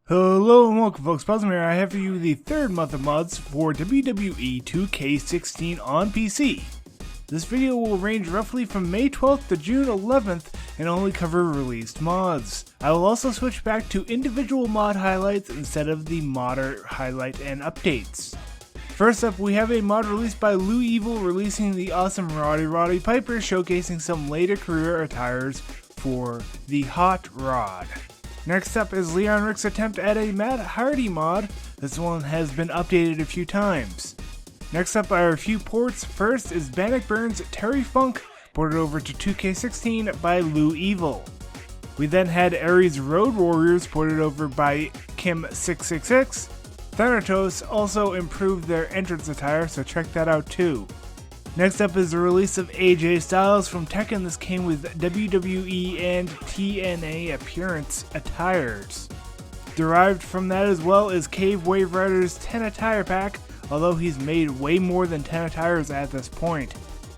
Hello and welcome folks, Puzzle here. I have for you the third month of mods for WWE 2K16 on PC. This video will range roughly from May 12th to June 11th and only cover released mods. I will also switch back to individual mod highlights instead of the modder highlight and updates. First up, we have a mod released by Lou Evil releasing the awesome Roddy Piper, showcasing some later career attires for the Hot Rod. Next up is Leon Rick's attempt at a Matt Hardy mod. This one has been updated a few times. Next up are a few ports. First is Bannock Burns' Terry Funk, ported over to 2K16 by Lou Evil. We then had Ares Road Warriors, ported over by Kim666. Thanatos also improved their entrance attire, so check that out too. Next up is the release of AJ Styles from Tekken. This came with WWE and TNA appearance attires. Derived from that as well is Cave Wave Rider's 10 attire pack, although he's made way more than 10 attires at this point.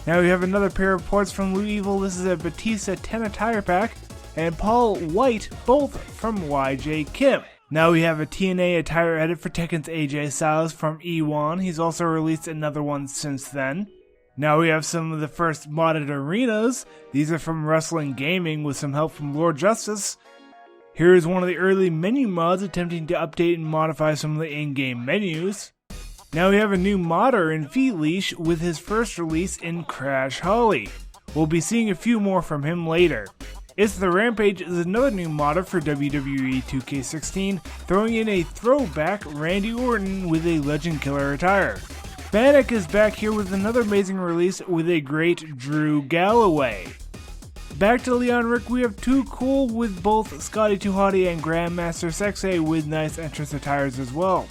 Now we have another pair of ports from Lou Evil. This is a Batista 10 attire pack, and Paul White, both from YJ Kim. Now we have a TNA attire edit for Tekken's AJ Styles from E1. He's also released another one since then. Now we have some of the first modded arenas. These are from Wrestling Gaming with some help from Lord Justice. Here is one of the early menu mods attempting to update and modify some of the in-game menus. Now we have a new modder in Feet Leash with his first release in Crash Holly. We'll be seeing a few more from him later. It's the Rampage is another new modder for WWE 2K16, throwing in a throwback Randy Orton with a Legend Killer attire. Bannock is back here with another amazing release with a great Drew Galloway. Back to Leon Rick, we have Too Cool with both Scotty 2 Hotty and Grandmaster Sexay with nice entrance attires as well.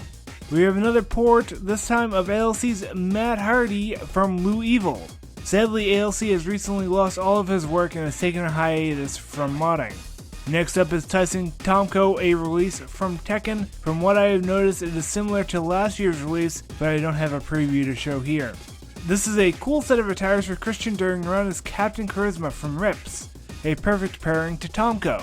We have another port, this time of ALC's Matt Hardy from Lou Evil. Sadly, ALC has recently lost all of his work and has taken a hiatus from modding. Next up is Tyson Tomko, a release from Tekken. From what I have noticed, it is similar to last year's release, but I don't have a preview to show here. This is a cool set of attires for Christian during run as Captain Charisma from Rips, a perfect pairing to Tomko.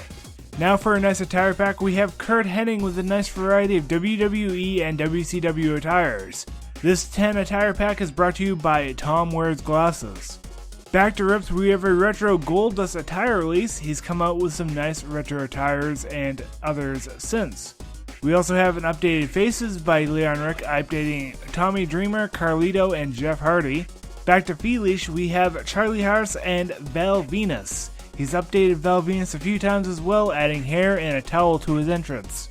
Now for a nice attire pack, we have Kurt Hennig with a nice variety of WWE and WCW attires. This 10 attire pack is brought to you by Tom Wears Glasses. Back to Rips, we have a retro Goldust attire release. He's come out with some nice retro attires and others since. We also have an updated Faces by Leon Rick, updating Tommy Dreamer, Carlito, and Jeff Hardy. Back to Feelish, we have Charlie Harris and Val Venus. He's updated Val Venus a few times as well, adding hair and a towel to his entrance.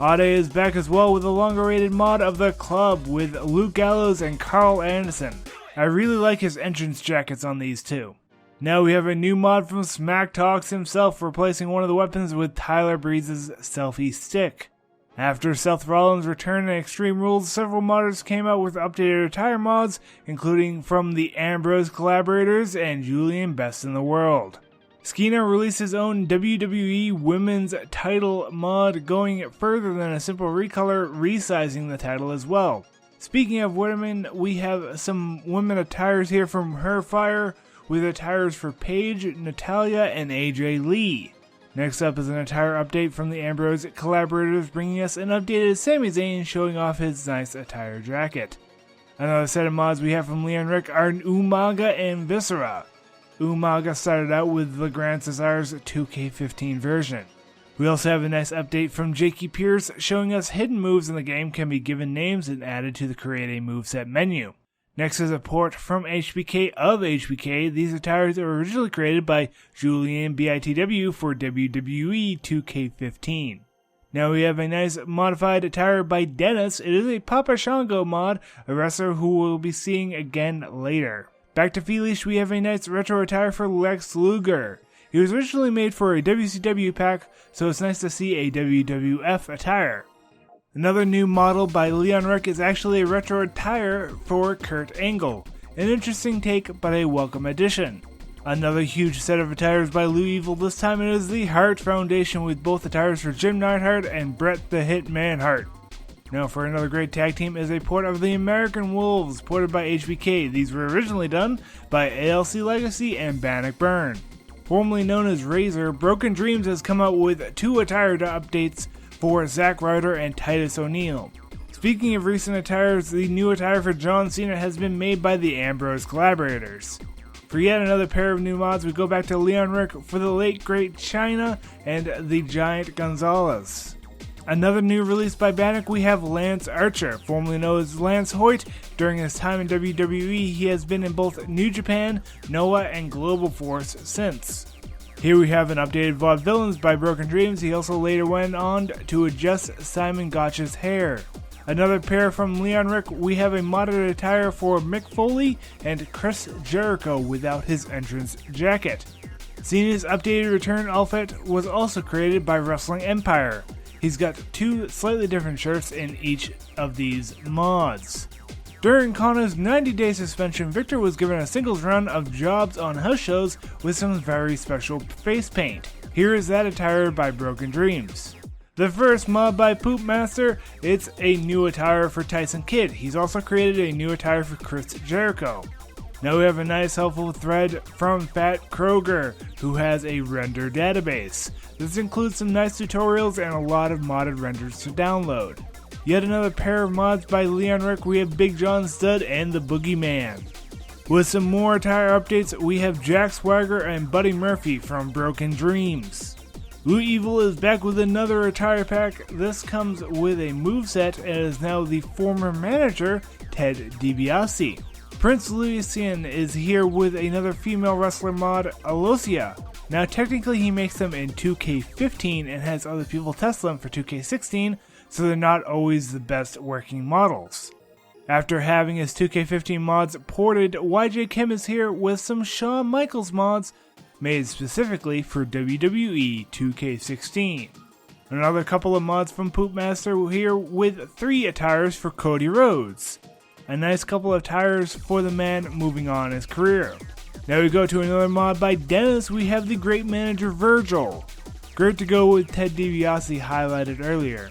Ade is back as well with a longer-rated mod of The Club with Luke Gallows and Carl Anderson. I really like his entrance jackets on these too. Now we have a new mod from Smack Talks himself, replacing one of the weapons with Tyler Breeze's selfie stick. After Seth Rollins' return in Extreme Rules, several modders came out with updated attire mods, including from the Ambrose collaborators and Julian Best in the World. Skeena released his own WWE Women's Title mod, going further than a simple recolor, resizing the title as well. Speaking of women, we have some women attires here from Herfire, with attires for Paige, Natalia, and AJ Lee. Next up is an attire update from the Ambrose collaborators, bringing us an updated Sami Zayn showing off his nice attire jacket. Another set of mods we have from Leon Rick are Umaga and Viscera. Umaga started out with the Grand Cesar's 2K15 version. We also have a nice update from Jakey Pierce showing us hidden moves in the game can be given names and added to the Create a Moveset menu. Next is a port from HBK of HBK. These attires are originally created by Julian BITW for WWE 2K15. Now we have a nice modified attire by Dennis. It is a Papa Shango mod, a wrestler who we'll be seeing again later. Back to Feelish, we have a nice retro attire for Lex Luger. He was originally made for a WCW pack, so it's nice to see a WWF attire. Another new model by Leon Rick is actually a retro attire for Kurt Angle. An interesting take, but a welcome addition. Another huge set of attires by Lou Evil, this time it is the Hart Foundation with both attires for Jim Neidhart and Bret the Hitman Hart. Now for another great tag team is a port of the American Wolves, ported by HBK. These were originally done by ALC Legacy and Bannock Burn. Formerly known as Razor, Broken Dreams has come out with 2 attire updates for Zack Ryder and Titus O'Neil. Speaking of recent attires, the new attire for John Cena has been made by the Ambrose collaborators. For yet another pair of new mods, we go back to Leon Rick for the late great Chyna and the Giant Gonzalez. Another new release by Bannock, we have Lance Archer, formerly known as Lance Hoyt. During his time in WWE, he has been in both New Japan, Noah, and Global Force since. Here we have an updated Vaudevillains by Broken Dreams. He also later went on to adjust Simon Gotch's hair. Another pair from Leon Rick, we have a modded attire for Mick Foley and Chris Jericho without his entrance jacket. Cena's updated return outfit was also created by Wrestling Empire. He's got two slightly different shirts in each of these mods. During Connor's 90-day suspension, Victor was given a singles run of jobs on house shows with some very special face paint. Here is that attire by Broken Dreams. The first mod by Poop Master, it's a new attire for Tyson Kidd. He's also created a new attire for Chris Jericho. Now we have a nice helpful thread from Pat Kroger, who has a render database. This includes some nice tutorials and a lot of modded renders to download. Yet another pair of mods by Leon Rick, we have Big John Studd and the Boogeyman. With some more attire updates, we have Jack Swagger and Buddy Murphy from Broken Dreams. Blue Evil is back with another attire pack. This comes with a moveset and is now the former manager, Ted DiBiase. Prince Lucian is here with another female wrestler mod, Alosia. Now technically he makes them in 2K15 and has other people test them for 2K16, so they're not always the best working models. After having his 2K15 mods ported, YJ Kim is here with some Shawn Michaels mods made specifically for WWE 2K16. Another couple of mods from Poop Master here with 3 attires for Cody Rhodes. A nice couple of attires for the man moving on his career. Now we go to another mod by Dennis. We have the Great Manager Virgil. Great to go with Ted DiBiase highlighted earlier.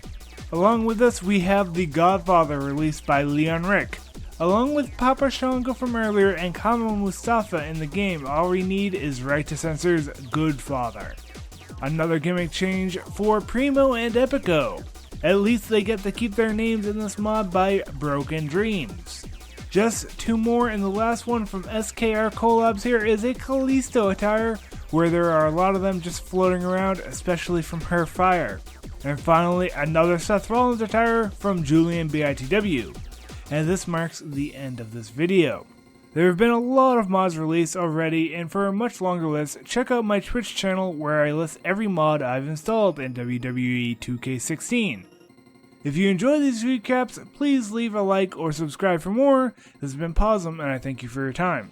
Along with this, we have The Godfather released by Leon Rick. Along with Papa Shango from earlier and Kamal Mustafa in the game, all we need is Right to Censor's Good Father. Another gimmick change for Primo and Epico. At least they get to keep their names in this mod by Broken Dreams. Just 2 more, and the last one from SKR Collabs here is a Kalisto attire, where there are a lot of them just floating around, especially from Her Fire. And finally, another Seth Rollins attire from Julian BITW. And this marks the end of this video. There have been a lot of mods released already, and for a much longer list, check out my Twitch channel where I list every mod I've installed in WWE 2K16. If you enjoy these recaps, please leave a like or subscribe for more. This has been Posum, and I thank you for your time.